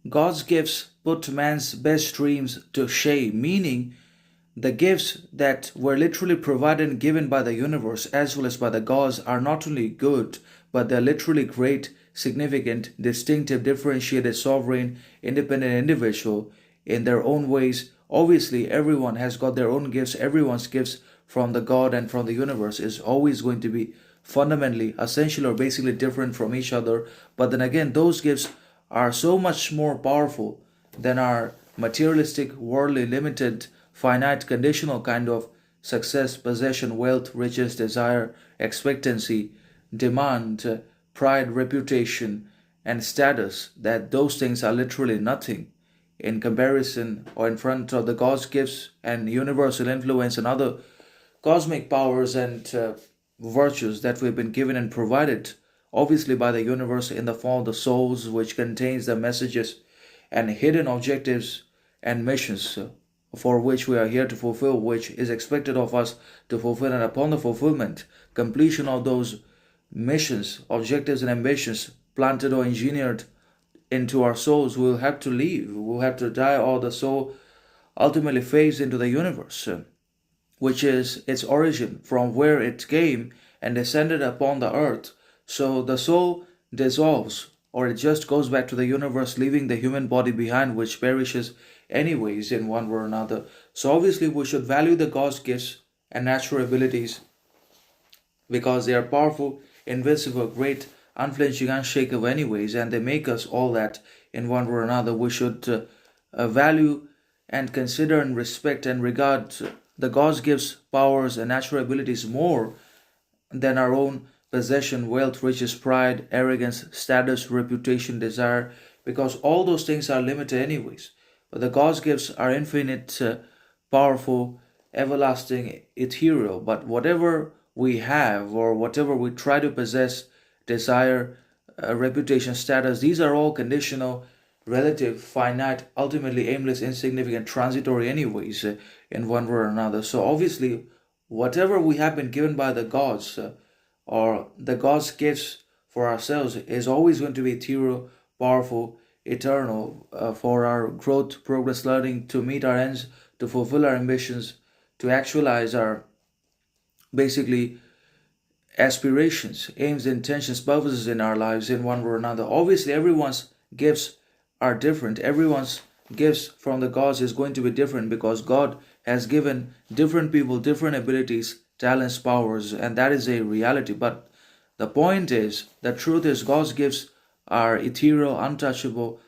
God's gifts put man's best dreams to shame, meaning the gifts that were literally provided and given by the universe as well as by the gods are not only good, but they're literally great, significant, distinctive, differentiated, sovereign, independent individual in their own ways. Obviously, everyone has got their own gifts. Everyone's gifts from the God and from the universe is always going to be fundamentally, essential, or basically different from each other. But then again, those gifts are so much more powerful than our materialistic, worldly, limited, finite, conditional kind of success, possession, wealth, riches, desire, expectancy, demand, pride, reputation, and status, that those things are literally nothing in comparison or in front of the God's gifts and universal influence and other cosmic powers and virtues that we've been given and provided, obviously by the universe in the form of the souls, which contains the messages and hidden objectives and missions for which we are here to fulfill, which is expected of us to fulfill. And upon the fulfillment, completion of those missions, objectives, and ambitions planted or engineered into our souls, we will have to leave, we will have to die, or the soul ultimately fades into the universe, which is its origin, from where it came and descended upon the earth. So the soul dissolves, or it just goes back to the universe, leaving the human body behind, which perishes anyways in one way or another. So obviously we should value the God's gifts and natural abilities because they are powerful, invincible, great, unflinching, unshakable anyways, and they make us all that in one way or another. We should value and consider and respect and regard the God's gifts, powers, and natural abilities more than our own possession, wealth, riches, pride, arrogance, status, reputation, desire, because all those things are limited anyways. But the God's gifts are infinite, powerful, everlasting, ethereal. But whatever we have or whatever we try to possess, desire, reputation, status, these are all conditional, relative, finite, ultimately aimless, insignificant, transitory anyways, in one way or another. So obviously, whatever we have been given by the gods, or the God's gifts for ourselves, is always going to be ethereal, powerful, eternal, for our growth, progress, learning, to meet our ends, to fulfill our ambitions, to actualize our basically aspirations, aims, intentions, purposes in our lives in one way or another. Obviously, everyone's gifts are different. Everyone's gifts from the gods is going to be different because God has given different people different abilities, talents, powers, and that is a reality. But the point is, the truth is, God's gifts are ethereal, untouchable,